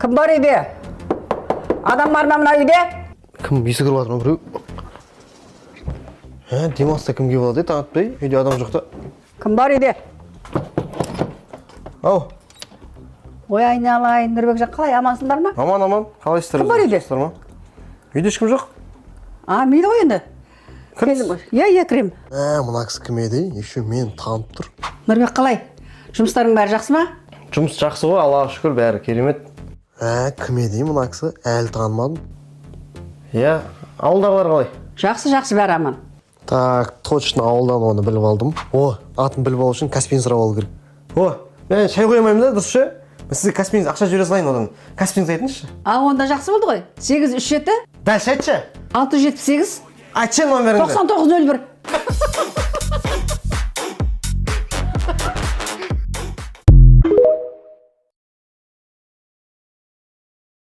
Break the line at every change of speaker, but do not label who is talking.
Кім бар үйде? Адам бар ма мына үйде?
Кім есік ұрып жатыр ма біреу? Демалыста кімге болады таң атпай? Үйде адам жоқ та.
Кім бар үйде?
Ау,
Ой, айналайын, Нұрбекжан, қалай амансыңдар ма?
аман, қалайсыздар?
Кім бар үйде?
Үйде ешкім жоқ.
Мейлі ғой енді.
Кіріңіз.
Иә, кірем.
Мына кісі кім еді? Еще мен танып тұр.
Нұрбек, қалай? Жұмыстарың бәрі жақсы ма?
Жұмыс жақсы ғой, Аллаға шүкір, бәрі керемет. Кім еді мына кісі? Әлі танымадым. Иә, ауылдағылар қалай?
Жақсы бәрі аман.
Так, точно ауылдан оны біліп алдым. Атын біліп алу үшін Каспин сұрап алу керек. Мен шай қоймаймын да, дұрыс ше? Мен сізге Каспиніңіз ақша жібере салайын одан. Каспиніңіз айтыңызшы.
Онда жақсы болды ғой. 837
Дәл айтшы.
678
Айтшы номеріңді.
9901.